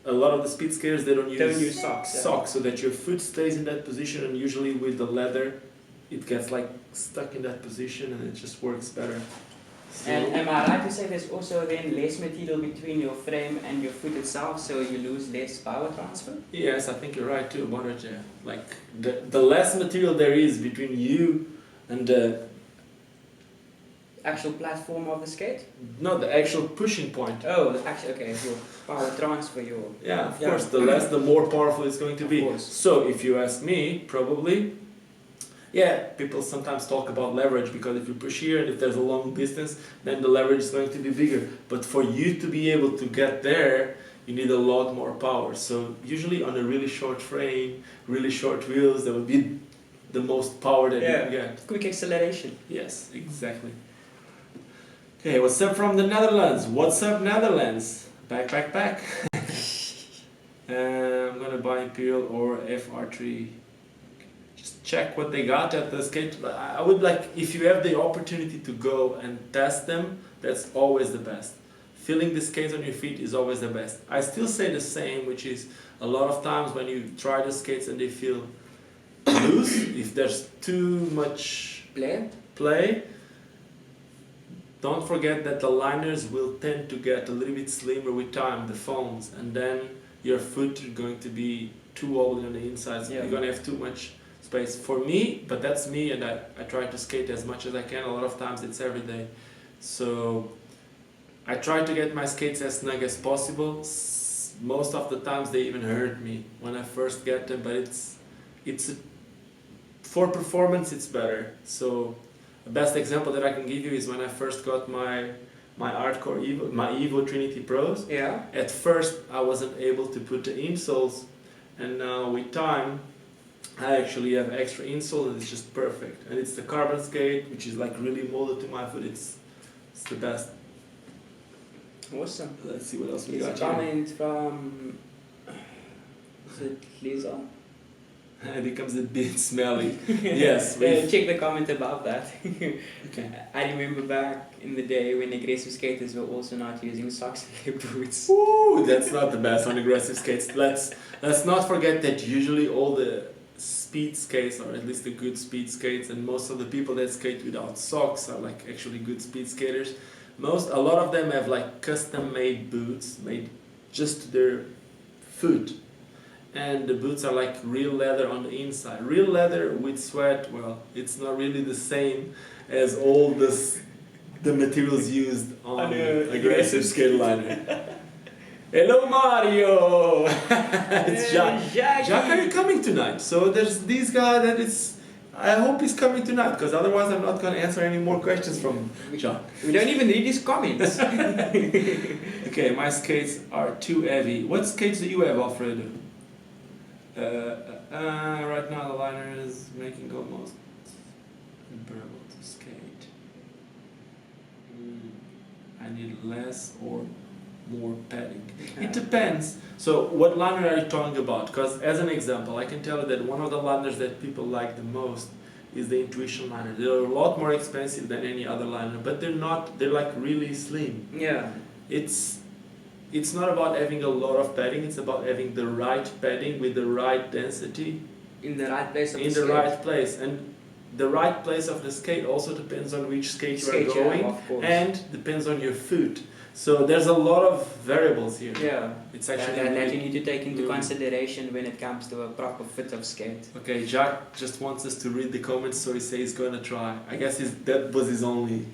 a lot of the speed skaters, they don't use
socks.
socks, so that your foot stays in that position, and usually with the leather it gets like stuck in that position and it just works better. So
And am I right to say there's also then less material between your frame and your foot itself, so you lose less power transfer?
yes, I think you're right too about it. Yeah, like the less material there is between you and the
Actual platform of the skate?
the actual pushing point.
Oh, actually, okay, your power transfer, your...
Yeah, of course, the less, the more powerful it's going to be.
Of course.
So if you ask me, probably, yeah, people sometimes talk about leverage, because if you push here and if there's a long distance, then the leverage is going to be bigger. But for you to be able to get there, you need a lot more power. So usually on a really short frame, really short wheels, that would be the most power that you can get.
Quick acceleration.
Yes, exactly. Okay, what's up from the Netherlands? What's up, Netherlands? Back. I'm gonna buy Imperial or FR3. Just check what they got at the skate. I would like, if you have the opportunity to go and test them, that's always the best. Feeling the skates on your feet is always the best. I still say the same, which is a lot of times when you try the skates and they feel loose, if there's too much play, don't forget that the liners will tend to get a little bit slimmer with time, the foams, and then your foot is going to be too wobbly on the inside, so you're going to have too much space. For me, but that's me, and I try to skate as much as I can. A lot of times it's every day. So I try to get my skates as snug as possible. Most of the times they even hurt me when I first get them, but for performance it's better. So the best example that I can give you is when I first got my hardcore Evo, my Evo Trinity Pros.
Yeah.
At first I wasn't able to put the insoles, and now with time I actually have extra insole and it's just perfect. And it's the carbon skate, which is like really molded to my foot. It's the best.
Awesome.
Let's see what else we
There's
got
a
here.
comment from... Is it Lisa?
It becomes a bit smelly. Yes. we've-
Check the comment about that.
Okay.
I remember back in the day when aggressive skaters were also not using socks in their boots.
Ooh, that's not the best on aggressive skates. Let's not forget that usually all the speed skates, or at least the good speed skates, and most of the people that skate without socks are like actually good speed skaters. A lot of them have like custom made boots made just to their foot, and the boots are like real leather on the inside. Real leather with sweat, well, it's not really the same as all the materials used on aggressive skate liner. Hello Mario! It's Jack. Jack, are you coming tonight? So there's this guy that is... I hope he's coming tonight, because otherwise I'm not going to answer any more questions from Jack.
We don't even read his comments.
Okay, my skates are too heavy. What skates do you have, Alfredo? Right now the liner is making almost unbearable to skate. I need less or more padding. It depends. So what liner are you talking about? Because as an example, I can tell you that one of the liners that people like the most is the Intuition liner. They're a lot more expensive than any other liner, but they're like really slim.
Yeah.
It's not about having a lot of padding, it's about having the right padding with the right density
In the right place of
in
the
the
skate.
right place. And the right place of the skate also depends on which skate you are going,
of course.
and depends on your foot. So there's a lot of variables here.
Yeah.
It's actually
that you need to take into
Mm.
consideration when it comes to a proper fit of skate.
Okay, Jack just wants us to read the comments, so he says he's gonna try. I guess that was his only.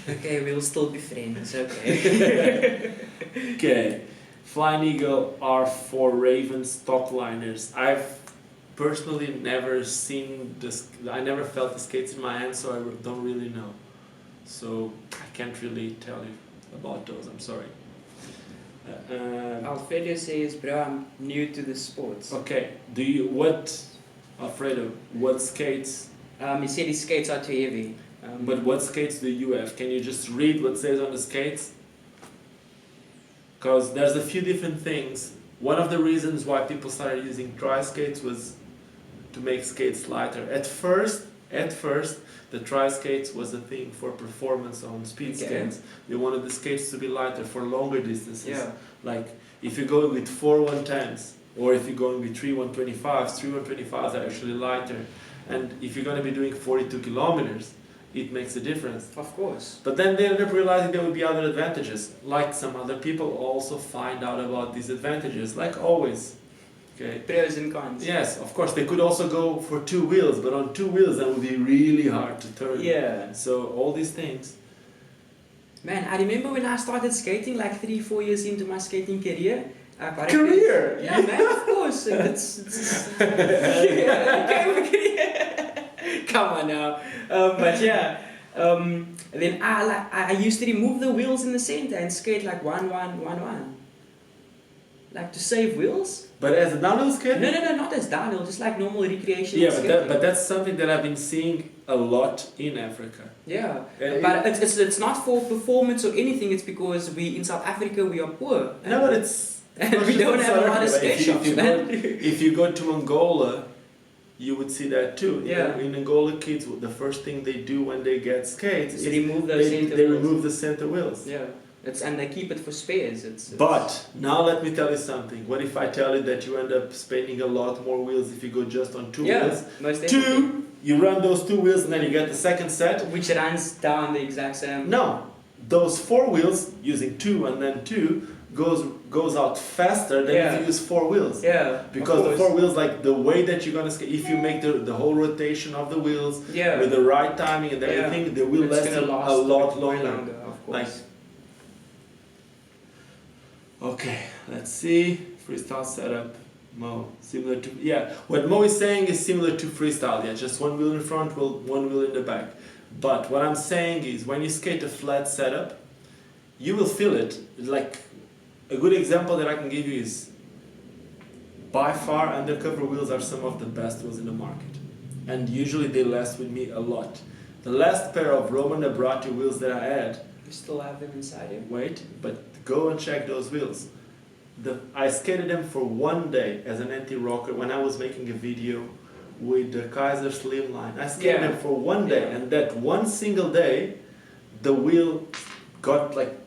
Okay, we'll still be friends, okay.
Okay, Flying Eagle are for Raven stock liners. I've personally never seen this. I never felt the skates in my hand, so I don't really know. So I can't really tell you about those. I'm sorry.
Alfredo says, bro, I'm new to the sports.
Okay, Alfredo, what skates?
He said his skates are too heavy.
But what skates do you have? Can you just read what says on the skates? Because there's a few different things. One of the reasons why people started using tri-skates was to make skates lighter. At first, the tri-skates was a thing for performance on speed skates. They wanted the skates to be lighter for longer distances.
Yeah.
Like If you go with 4 110s, or if you're going with 3 125s, 3 125s are actually lighter. And if you're going to be doing 42 kilometers, it makes a difference.
Of course.
But then they end up realizing there will be other advantages. Like some other people also find out about these advantages, like always. Okay.
Pros and cons.
Yes, of course, they could also go for 2 wheels, but on 2 wheels that would be really hard to turn.
Yeah.
So all these things.
Man, I remember when I started skating, like 3-4 years into my skating career.
Career?
Yeah, man, of course. Come on now. But yeah, then I used to remove the wheels in the center and skate like 1-1-1-1. Like to save wheels.
But as a downhill skater?
No, not as downhill, just like normal recreational
Yeah,
skating.
but that's something that I've been seeing a lot in Africa.
Yeah,
And
but it's not for performance or anything, it's because we in South Africa we are poor.
No, but it's...
And we don't have a lot of skate shops, man.
If you go to Angola, you would see that too.
Yeah.
In Angola, kids, the first thing they do when they get skates is
remove those center
they
wheels.
remove the center wheels.
Yeah, and they keep it for spares. It's
But now let me tell you something. What if I tell you that you end up spending a lot more wheels if you go just on 2 wheels?
Most definitely.
2, you run those 2 wheels and then you get the second set.
Which runs down the exact same.
No, those 4 wheels using 2 and then 2 goes out faster than if you use 4 wheels.
Yeah.
Because the 4 wheels, like the way that you're gonna skate, if you make the whole rotation of the wheels with the right timing and everything, they will last a lot longer.
Of course.
Like, okay, let's see. Freestyle setup, Mo, similar to What Mo is saying is similar to freestyle. Yeah, just 1 wheel in front, 1 wheel in the back. But what I'm saying is, when you skate a flat setup, you will feel it. Like, a good example that I can give you is, by far, undercover wheels are some of the best wheels in the market. And usually they last with me a lot. The last pair of Roman Abrati wheels that I had...
You still have them inside here?
Wait, but go and check those wheels. I skated them for 1 day as an anti-rocker when I was making a video with the Kaiser Slimline. I skated them for 1 day, and that one single day, the wheel got like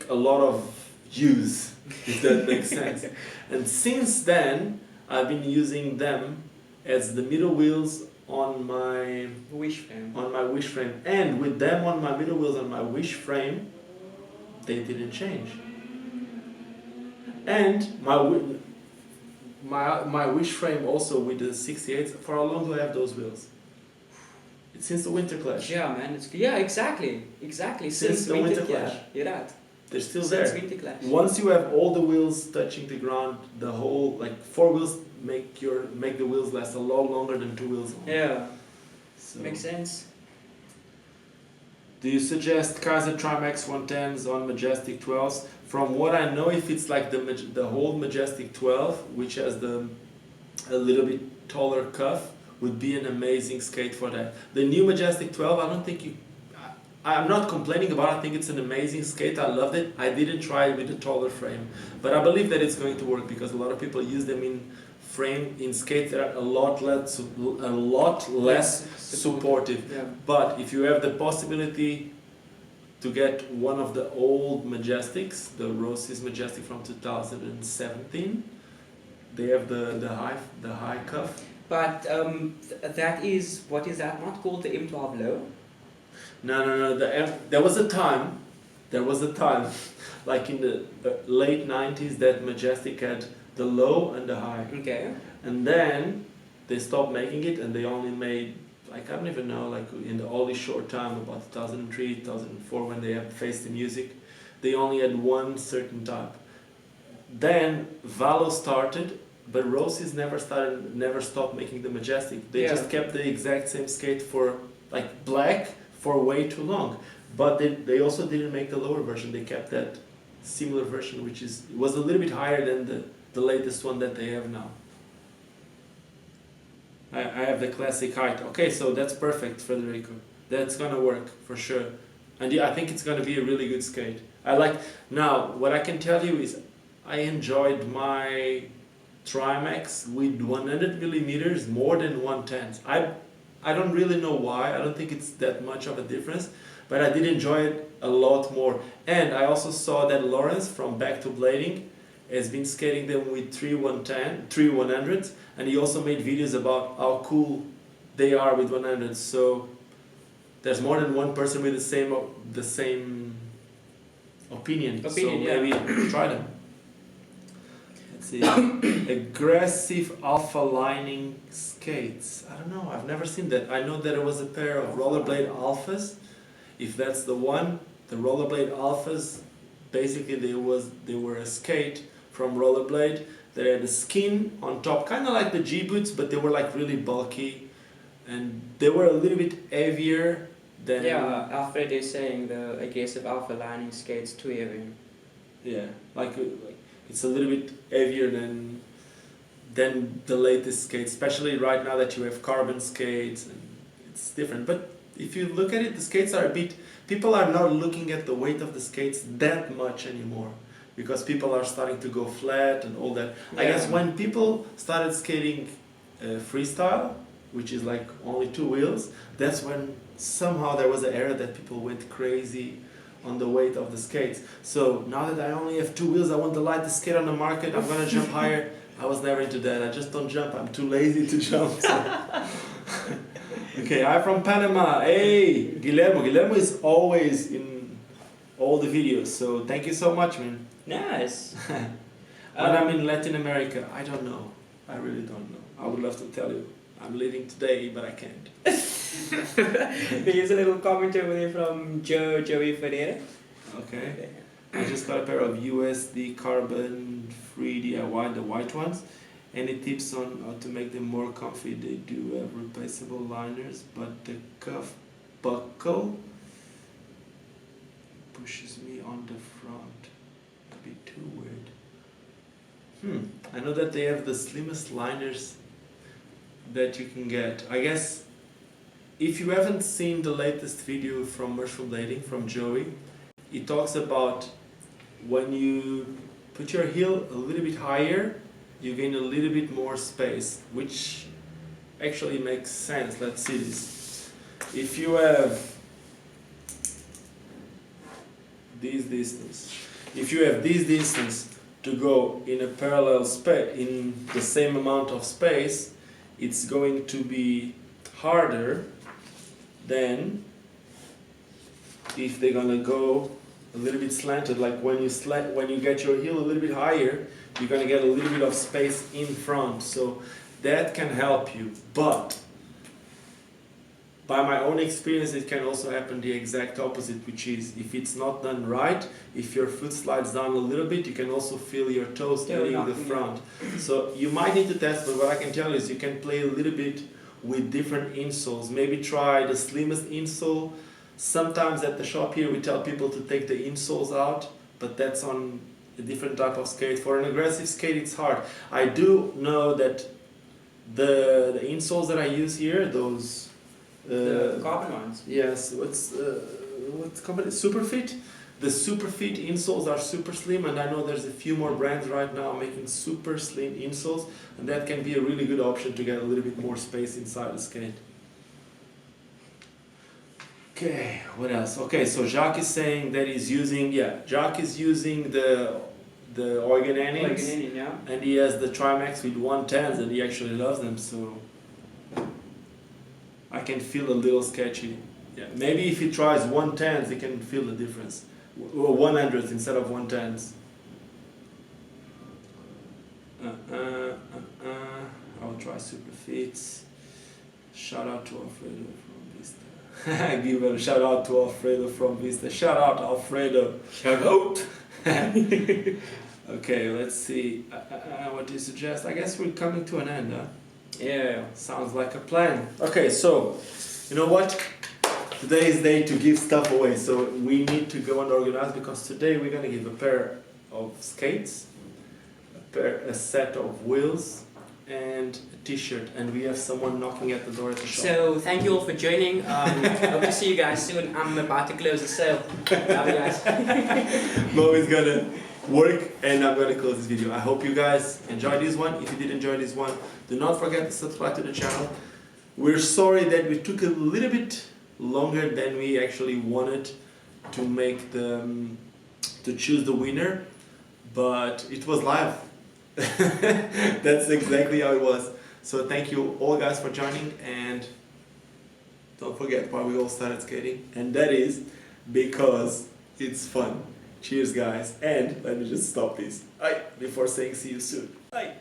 a lot of use, if that makes sense. And since then, I've been using them as the middle wheels on my
wish frame.
And with them on my middle wheels on my wish frame, they didn't change. And my wish frame also with the 68s, for how long do I have those wheels? It's since the Winter Clash.
Yeah, man. Exactly.
Since the Winter Clash.
You're right.
They're still
Since
there.
Winter Clash.
Once you have all the wheels touching the ground, the whole, like 4 wheels make the wheels last a lot longer than 2 wheels.
Yeah.
So,
Makes sense.
do you suggest Kaiser Trimax 110s on Majestic 12s? From what I know, if it's like the whole Majestic 12, which has a little bit taller cuff, would be an amazing skate for that. The new Majestic 12, I don't think I'm not complaining about it. I think it's an amazing skate. I loved it. I didn't try it with a taller frame, but I believe that it's going to work because a lot of people use them in skates that are a lot less supportive.
Yeah.
But if you have the possibility to get one of the old Majestics, the Rossi's Majestic from 2017, they have the high cuff.
But that is, what is that not called the M12 low?
No. There was a time, like in the late 90s, that Majestic had the low and the high.
Okay.
And then they stopped making it, and they only made, like, I don't even know, like in the only short time, about 2003, 2004, when they have Face the Music, they only had one certain type. Then Valo started, but Rossi's never stopped making the Majestic. They just kept the exact same skate for, like, black for way too long. But they also didn't make the lower version. They kept that similar version, which was a little bit higher than the latest one that they have now. I have the classic height. Okay, so that's perfect, Federico. That's gonna work for sure. And I think it's gonna be a really good skate. Now, what I can tell you is I enjoyed my Trimax with 100 millimeters more than 110s. I don't really know why. I don't think it's that much of a difference, but I did enjoy it a lot more. And I also saw that Lawrence from Back to Blading has been skating them with three 100s, and he also made videos about how cool they are with 100s. So there's more than one person with the same opinion. So maybe try them. Let's see. Aggressive alpha lining skates. I don't know. I've never seen that. I know that it was a pair of rollerblade alphas. If that's the one, the rollerblade alphas. Basically, they were a skate from rollerblade. They had the skin on top, kind of like the GBoots, but they were like really bulky, and they were a little bit heavier than.
Yeah, Alfred is saying the aggressive alpha lining skates too heavy.
Yeah, like it's a little bit heavier than the latest skates, especially right now that you have carbon skates, and it's different. But if you look at it, the skates are a bit. People are not looking at the weight of the skates that much anymore, because people are starting to go flat and all that. I guess when people started skating freestyle, which is like only 2 wheels, that's when somehow there was an era that people went crazy on the weight of the skates. So now that I only have 2 wheels, I want the lightest skate on the market, I'm gonna jump higher. I was never into that. I just don't jump. I'm too lazy to jump. So. Okay, I'm from Panama. Hey, Guillermo. Guillermo is always in all the videos, so thank you so much, man.
Nice.
When I'm in Latin America, I don't know. I really don't know. I would love to tell you. I'm leaving today, but I can't.
Here's a little comment over there from Joey Ferreira.
Okay. I just got a pair of USD carbon free DIY, the white ones. Any tips on how to make them more comfy? They do have replaceable liners, but the cuff buckle pushes me on the front. A bit too weird. I know that they have the slimmest liners that you can get. I guess if you haven't seen the latest video from Mushroom Blading from Joey, he talks about when you put your heel a little bit higher, you gain a little bit more space, which actually makes sense. Let's see this. If you have this distance to go in a parallel space, in the same amount of space, it's going to be harder than if they're gonna go a little bit slanted. Like when you get your heel a little bit higher, you're gonna get a little bit of space in front. So that can help you. But by my own experience, it can also happen the exact opposite, which is if it's not done right, if your foot slides down a little bit, you can also feel your toes hitting the front. So you might need to test, but what I can tell you is you can play a little bit with different insoles. Maybe try the slimmest insole. Sometimes at the shop here we tell people to take the insoles out, but that's on a different type of skate. For an aggressive skate it's hard. I do know that the insoles that I use here, those
the carbon ones.
Yes, what's company? Superfit. The Superfit insoles are super slim, and I know there's a few more brands right now making super slim insoles, and that can be a really good option to get a little bit more space inside the skate. Okay, what else? Okay, so Jacques is saying that he's using, Jacques is using the Organanics, and he has the Trimax with 110s, and he actually loves them, so I can feel a little sketchy. Yeah, maybe if he tries 110s, he can feel the difference. Or 100s instead of 110s. I'll try Superfits. Shout out to Alfredo from Vista. Give a shout out to Alfredo from Vista. Shout out Alfredo. Shout out. Okay, let's see. What do you suggest? I guess we're coming to an end, huh?
Yeah.
Sounds like a plan. Okay, so you know what? Today is day to give stuff away, so we need to go and organize, because today we're gonna give a pair of skates, a set of wheels, and a t-shirt, and we have someone knocking at the door at the shop.
So thank you all for joining. Hope to see you guys soon. I'm about to close the sale. Love you guys.
Mo is gonna work and I'm gonna close this video. I hope you guys enjoyed this one. If you did enjoy this one, do not forget to subscribe to the channel. We're sorry that we took a little bit longer than we actually wanted to make to choose the winner, but it was live. That's exactly how it was. So thank you all guys for joining, and don't forget why we all started skating, and that is because it's fun. Cheers guys, and let me just stop this before saying see you soon. Bye.